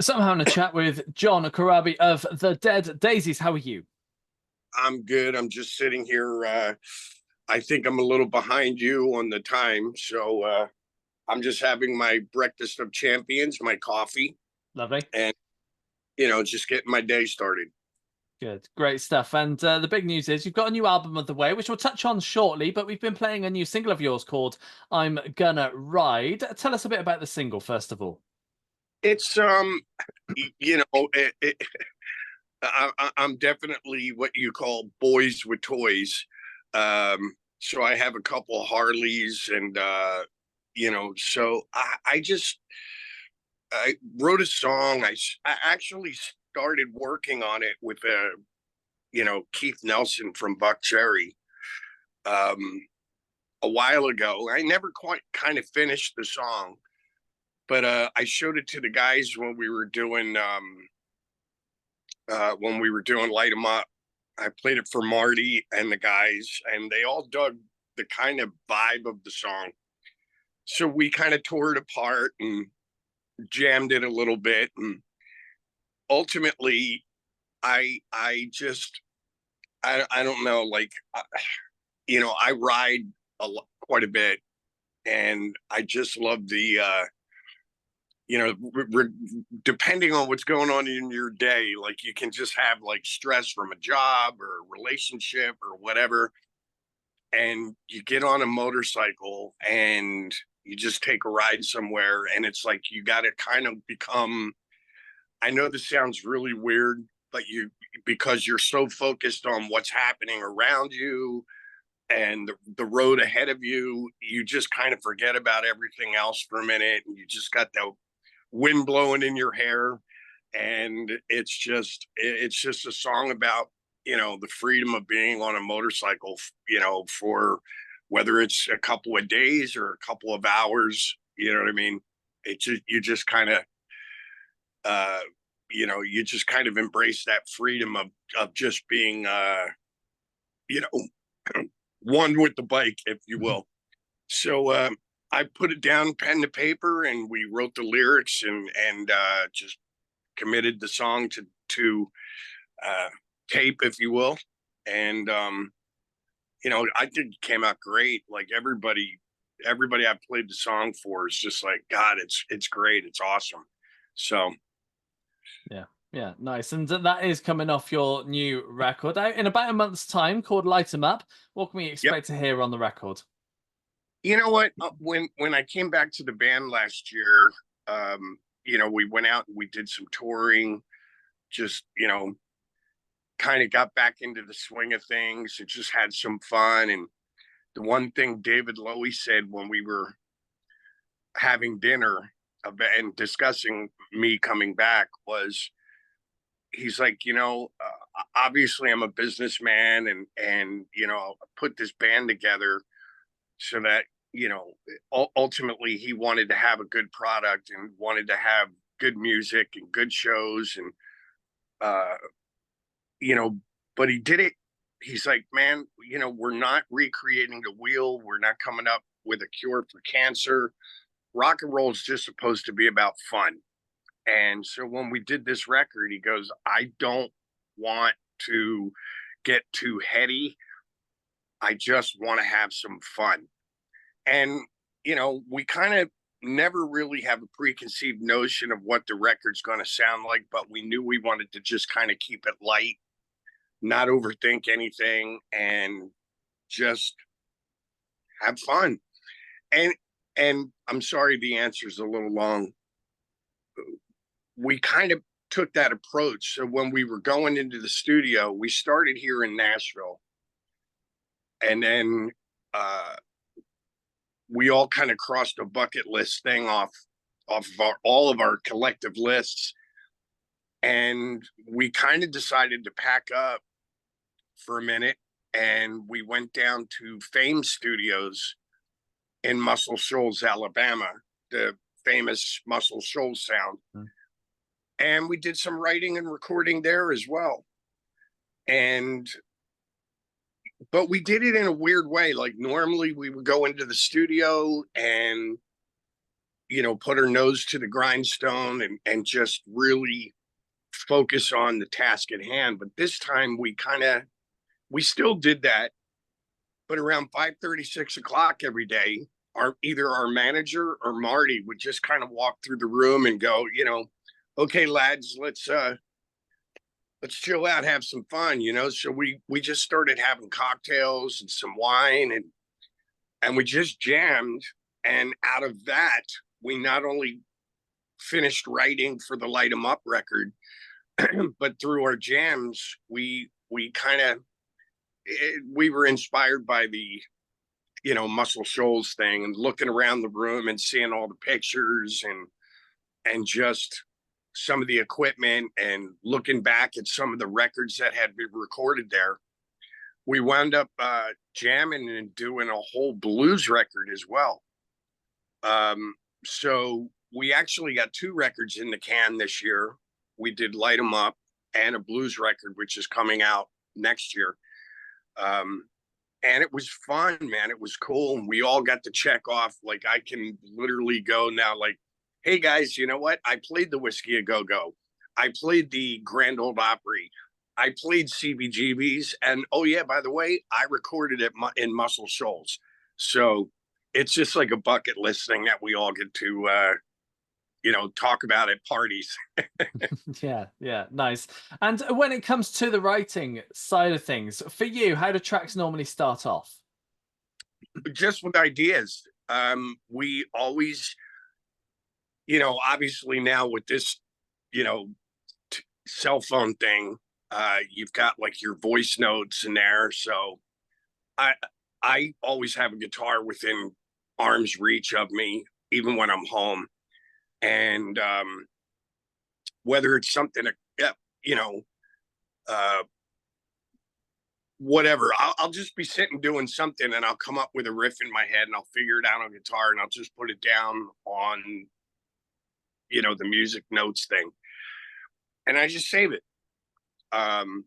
So I'm having a chat with John Karabi of the Dead Daisies. How are you? I'm good. I'm just sitting here. I think I'm a little behind you on the time. So I'm just having my breakfast of champions, my coffee, Lovely. and, just getting my day started. Good. Great stuff. And the big news is you've got a new album of the way, which we'll touch on shortly, but we've been playing a new single of yours called I'm Gonna Ride. Tell us a bit about the single, first of all. It's, I'm definitely what you call boys with toys. So I have a couple of Harleys and, so I wrote a song. I actually started working on it with Keith Nelson from Buck Cherry um, a while ago. I never quite kind of finished the song, but I showed it to the guys when we were doing Light 'Em Up. I played it for Marty and the guys, and they all dug the kind of vibe of the song. So we kind of tore it apart and jammed it a little bit, and ultimately, I don't know, like, I ride quite a bit, and I just love depending on what's going on in your day, like you can just have like stress from a job or a relationship or whatever, and you get on a motorcycle and you just take a ride somewhere, and it's like you got to kind of become. I know this sounds really weird, but because you're so focused on what's happening around you and the road ahead of you, you just kind of forget about everything else for a minute, and you just got the wind blowing in your hair, and it's just a song about the freedom of being on a motorcycle, for whether it's a couple of days or a couple of hours. You know what I mean? It just you just kind of uh you just kind of embrace that freedom of just being you know one with the bike, if you will. So I put it down, pen to paper, and we wrote the lyrics and just committed the song to uh, tape, if you will. And I think it came out great. Like everybody I played the song for is just like, God, it's great, it's awesome. So Yeah. Yeah, nice. And that is coming off your new record out in about a month's time called Light 'Em Up. What can we yep. expect to hear on the record? You know what? When I came back to the band last year, we went out and we did some touring. Just kind of got back into the swing of things and just had some fun. And the one thing David Lowy said when we were having dinner and discussing me coming back was, he's like, obviously I'm a businessman, and put this band together so that ultimately he wanted to have a good product and wanted to have good music and good shows, and uh you know but he did it. He's like, man, we're not recreating the wheel, we're not coming up with a cure for cancer. Rock and roll is just supposed to be about fun. And so when we did this record, he goes, I don't want to get too heady, I just want to have some fun. And we kind of never really have a preconceived notion of what the record's going to sound like, but we knew we wanted to just kind of keep it light, not overthink anything, and just have fun. And I'm sorry the answer's a little long. We kind of took that approach. So when we were going into the studio, we started here in Nashville, and then we all kind of crossed a bucket list thing off of all of our collective lists, and we kind of decided to pack up for a minute, and we went down to Fame Studios in Muscle Shoals, Alabama, the famous Muscle Shoals sound. Mm. And we did some writing and recording there as well. And but we did it in a weird way. Like, normally we would go into the studio and put our nose to the grindstone and just really focus on the task at hand. But this time we still did that, but around 5:30, 6 o'clock every day, either our manager or Marty would just kind of walk through the room and go, okay, lads, let's chill out, have some fun. So we just started having cocktails and some wine, and we just jammed. And out of that, we not only finished writing for the Light 'Em Up record, but through our jams, we kind of we were inspired by the Muscle Shoals thing, and looking around the room and seeing all the pictures and just some of the equipment, and looking back at some of the records that had been recorded there. We wound up jamming and doing a whole blues record as well. So we actually got 2 records in the can this year. We did Light 'Em Up and a blues record, which is coming out next year. And it was fun, man. It was cool. And we all got to check off. Like, I can literally go now, like, hey guys, you know what? I played the Whiskey a Go Go. I played the Grand Ole Opry. I played CBGBs. And oh yeah, by the way, I recorded it in Muscle Shoals. So it's just like a bucket list thing that we all get to talk about at parties. Yeah, nice. And when it comes to the writing side of things, for you, how do tracks normally start off? Just with ideas. We always, obviously now with this, cell phone thing, you've got like your voice notes in there. So I I always have a guitar within arm's reach of me, even when I'm home. And whether it's something, you know, uh, whatever, I'll just be sitting doing something, and I'll come up with a riff in my head, and I'll figure it out on guitar, and I'll just put it down on, the music notes thing, and I just save it. Um,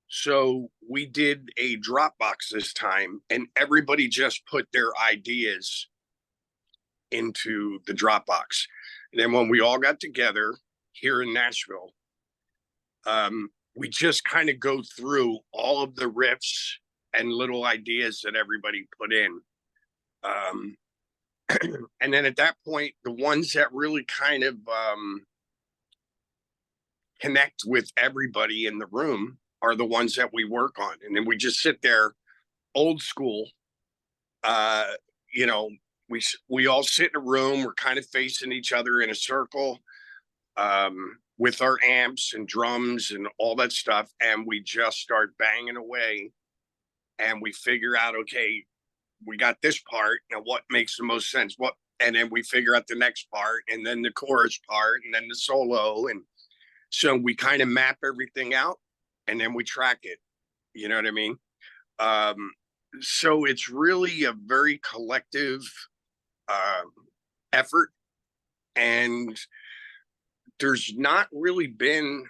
so we did a Dropbox this time, and everybody just put their ideas into the Dropbox. And then when we all got together here in Nashville, we just kind of go through all of the riffs and little ideas that everybody put in. Um, and then at that point, the ones that really kind of connect with everybody in the room are the ones that we work on. And then we just sit there old school. Uh, you know, we all sit in a room, we're kind of facing each other in a circle, with our amps and drums and all that stuff, and we just start banging away, and we figure out, okay, we got this part, now what makes the most sense, and then we figure out the next part, and then the chorus part, and then the solo. And so we kind of map everything out, and then we track it. You know what I mean? um, so it's really a very collective uh, effort. And there's not really been,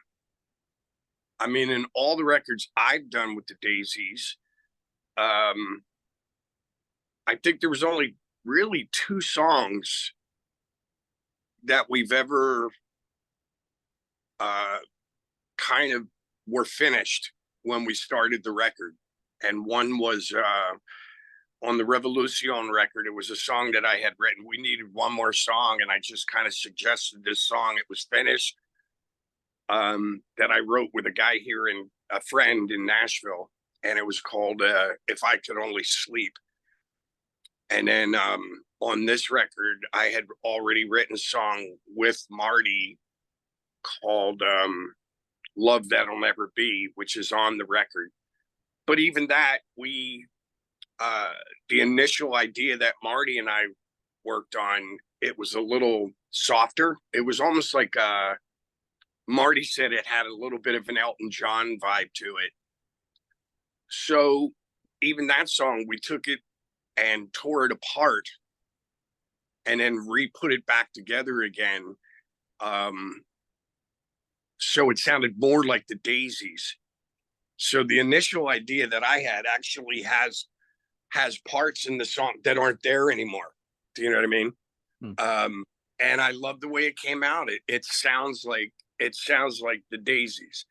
I mean, in all the records I've done with the Daisies, um, I think there was only really 2 songs that we've ever uh, kind of were finished when we started the record. And one was on the Revolution record. It was a song that I had written. We needed one more song, and I just kind of suggested this song. It was finished, that I wrote with a friend in Nashville, and it was called "If I Could Only Sleep." And then on this record, I had already written a song with Marty called "Love That'll Never Be," which is on the record. But even that, the initial idea that Marty and I worked on, it was a little softer. It was almost like Marty said it had a little bit of an Elton John vibe to it. So even that song, we took it and tore it apart and then re-put it back together again. So it sounded more like the Daisies. So the initial idea that I had actually has parts in the song that aren't there anymore. Do you know what I mean? Hmm. and I love the way it came out. It sounds like the Daisies.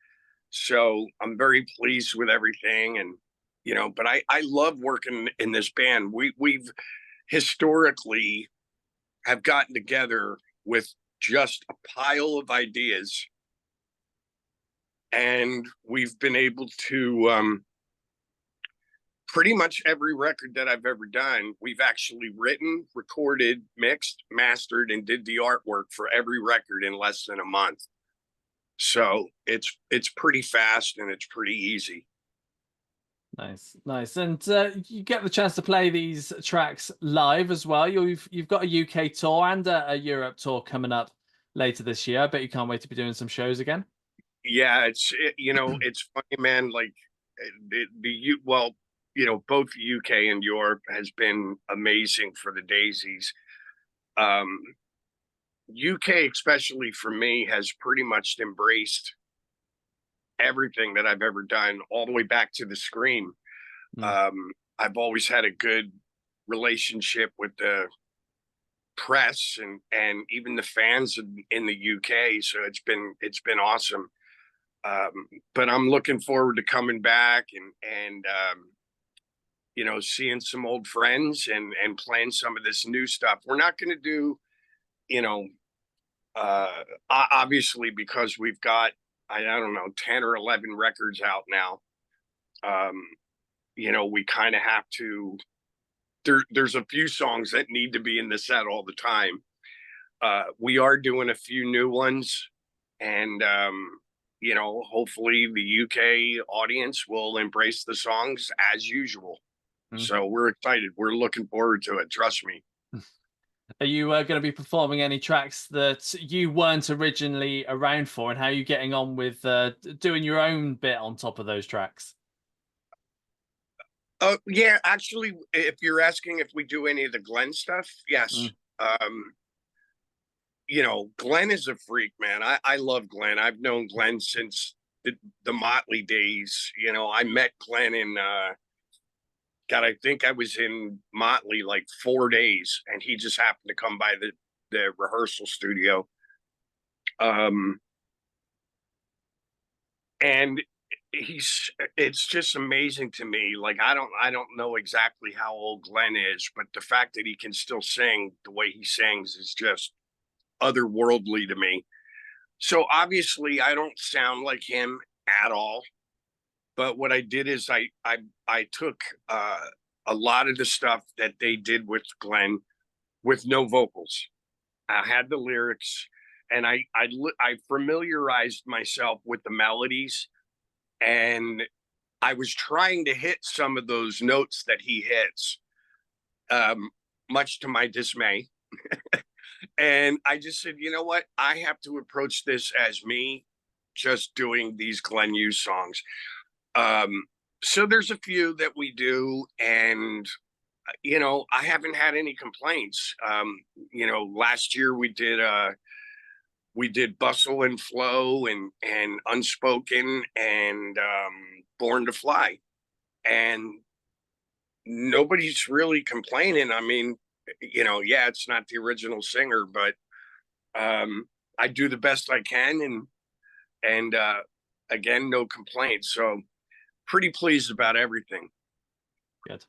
So I'm very pleased with everything, and but I love working in this band. We've historically have gotten together with just a pile of ideas, and we've been able to pretty much every record that I've ever done, we've actually written, recorded, mixed, mastered, and did the artwork for every record in less than a month. So it's pretty fast and it's pretty easy. Nice, nice, and you get the chance to play these tracks live as well. You've got a UK tour and a Europe tour coming up later this year. I bet you can't wait to be doing some shows again. Yeah, it's funny, man. Like well, both UK and Europe has been amazing for the Daisies. Um, UK, especially for me, has pretty much embraced everything that I've ever done, all the way back to the Scream. Mm. I've always had a good relationship with the press and even the fans in the UK. So it's been awesome. But I'm looking forward to coming back and seeing some old friends and playing some of this new stuff. We're not going to do, you know, obviously because we've got I don't know 10 or 11 records out now. Um, we kind of have to. There's a few songs that need to be in the set all the time. We are doing a few new ones, and hopefully the UK audience will embrace the songs as usual. Mm. So we're excited. We're looking forward to it. Trust me. Are you going to be performing any tracks that you weren't originally around for, and how are you getting on with doing your own bit on top of those tracks? Oh yeah, actually, if you're asking if we do any of the Glenn stuff, yes. Mm. Um, Glenn is a freak, man. I love Glenn. I've known Glenn since the Motley days. I met Glenn in God, I think I was in Motley like 4 days, and he just happened to come by the rehearsal studio. Um, and it's just amazing to me. Like I don't know exactly how old Glenn is, but the fact that he can still sing the way he sings is just otherworldly to me. So obviously I don't sound like him at all. But what I did is I took a lot of the stuff that they did with Glenn with no vocals. I had the lyrics, and I familiarized myself with the melodies, and I was trying to hit some of those notes that he hits, um, much to my dismay. And I just said, you know what? I have to approach this as me just doing these Glenn Hughes songs. Um, so there's a few that we do, and I haven't had any complaints. Last year we did Bustle and Flow and Unspoken and Born to Fly, and nobody's really complaining. I mean, yeah, it's not the original singer, but I do the best I can, and again, no complaints. So pretty pleased about everything. Good.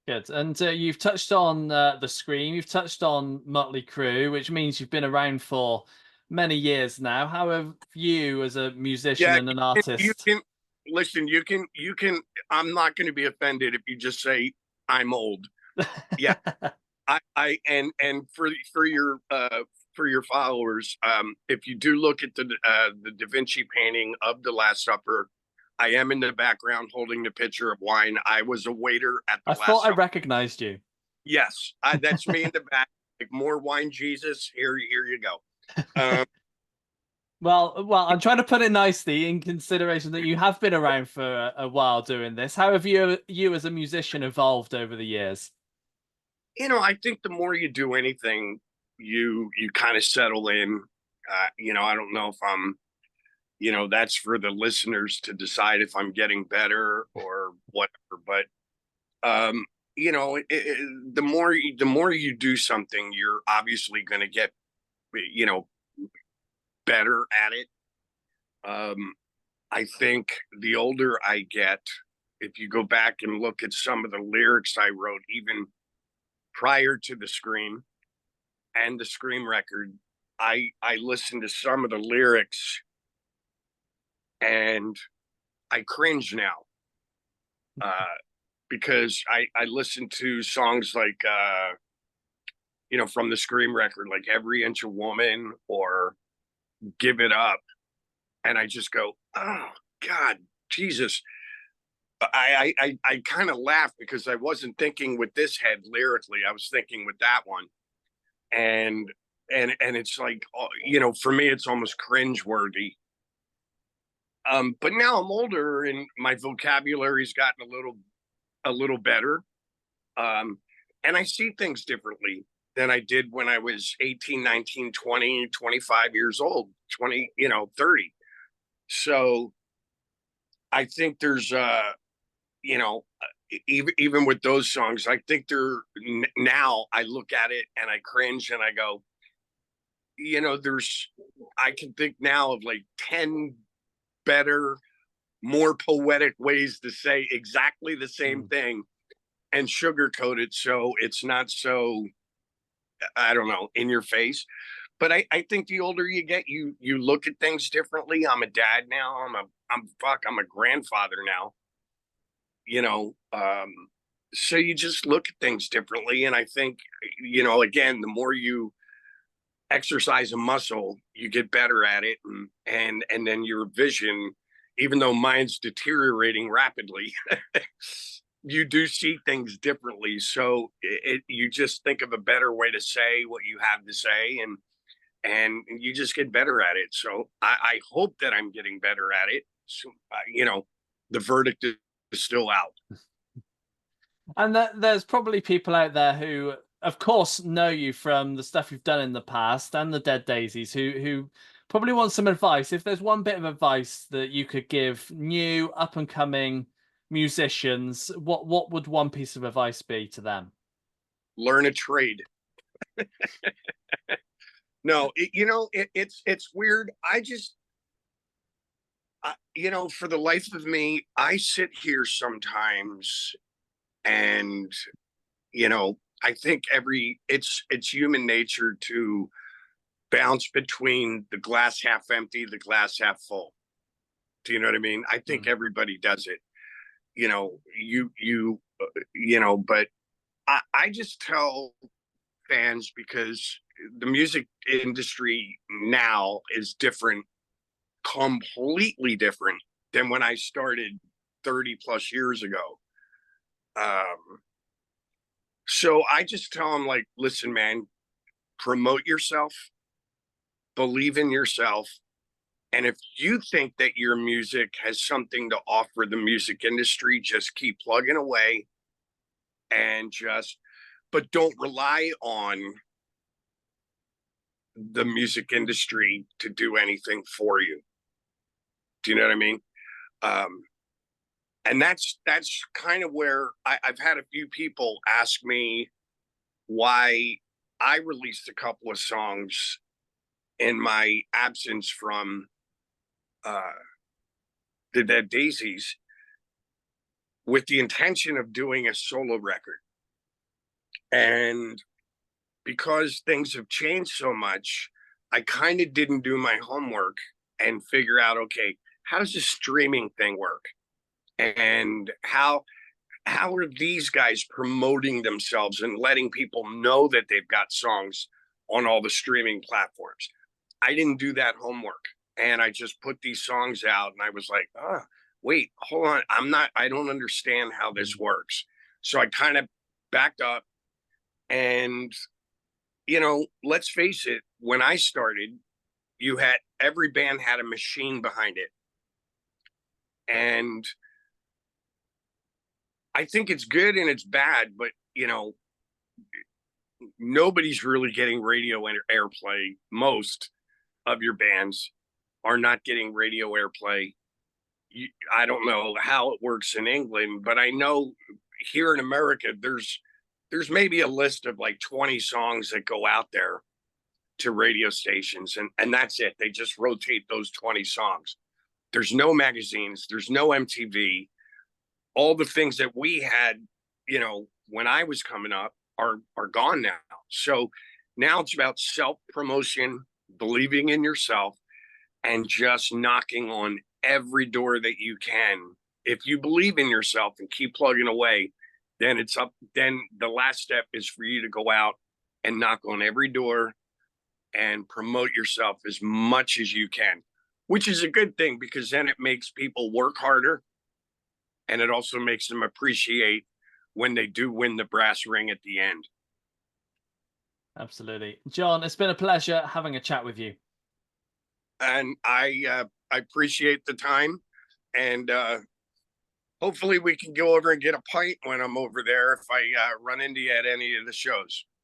Good. And you've touched on the Scream, you've touched on Motley Crue, which means you've been around for many years now. How have you, as a musician Yeah, and an you artist? can listen. You can. I'm not going to be offended if you just say I'm old. Yeah, I and for your followers, if you do look at the Da Vinci painting of the Last Supper, I am in the background holding the pitcher of wine. I was a waiter at the I Last thought I Supper. recognized you. Yes, that's me in the back. Like more wine, Jesus. Here you go. Um, Well, I'm trying to put it nicely in consideration that you have been around for a while doing this. How have you as a musician evolved over the years? I think the more you do anything, you kind of settle in. I don't know if I'm, that's for the listeners to decide if I'm getting better or whatever. But um, the more you do something, you're obviously going to get you know, better at it. I think the older I get, if you go back and look at some of the lyrics I wrote, even prior to the Scream and the Scream record, I listened to some of the lyrics and I cringe now. Because I listen to songs like from the Scream record, like Every Inch a Woman or Give It Up, and I just go, oh God, Jesus. I kind of laugh because I wasn't thinking with this head lyrically. I was thinking with that one, and and it's like, for me, it's almost cringe worthy. But now I'm older and my vocabulary's gotten a little better. And I see things differently than I did when I was 18, 19, 20, 25 years old, 20, 30. So I think there's, even with those songs, I think now I look at it and I cringe and I go, I can think now of like 10 better, more poetic ways to say exactly the same thing and sugarcoat it so it's not so, I don't know, in your face. But I think the older you get, you look at things differently. I'm a dad now. I'm a grandfather now. So you just look at things differently. And I think, again, the more you exercise a muscle, you get better at it, and then your vision, even though mine's deteriorating rapidly, you do see things differently. So you just think of a better way to say what you have to say, and you just get better at it. So I hope that I'm getting better at it. So the verdict is still out. And there's probably people out there who, of course, know you from the stuff you've done in the past and the Dead Daisies, who probably want some advice. If there's one bit of advice that you could give new up and coming musicians, what would one piece of advice be to them? Learn a trade. No, it's weird. For the life of me, I sit here sometimes and, I think it's human nature to bounce between the glass half empty, the glass half full. Do you know what I mean? I think everybody does it. But I just tell fans, because the music industry now is different, completely different than when I started 30 plus years ago. So I just tell them, like, listen, man, promote yourself, believe in yourself. And if you think that your music has something to offer the music industry, just keep plugging away and but don't rely on the music industry to do anything for you. Do you know what I mean? And that's kind of where I've had a few people ask me why I released a couple of songs in my absence from the Dead Daisies with the intention of doing a solo record. And because things have changed so much, I kind of didn't do my homework and figure out, okay, how does this streaming thing work? And how are these guys promoting themselves and letting people know that they've got songs on all the streaming platforms? I didn't do that homework, and I just put these songs out, and I was like, wait, hold on, I don't understand how this works. So I kind of backed up, and let's face it, when I started, every band had a machine behind it. And I think it's good and it's bad, but nobody's really getting radio airplay. Most of your bands are not getting radio airplay. I don't know how it works in England, but I know here in America, there's maybe a list of like 20 songs that go out there to radio stations, and that's it. They just rotate those 20 songs. There's no magazines, there's no MTV. All the things that we had, when I was coming up are gone now. So now it's about self-promotion, believing in yourself, and just knocking on every door that you can. If you believe in yourself and keep plugging away, then then the last step is for you to go out and knock on every door and promote yourself as much as you can, which is a good thing because then it makes people work harder, and it also makes them appreciate when they do win the brass ring at the end. Absolutely. John, it's been a pleasure having a chat with you. And I appreciate the time, and hopefully we can go over and get a pint when I'm over there if I run into you at any of the shows.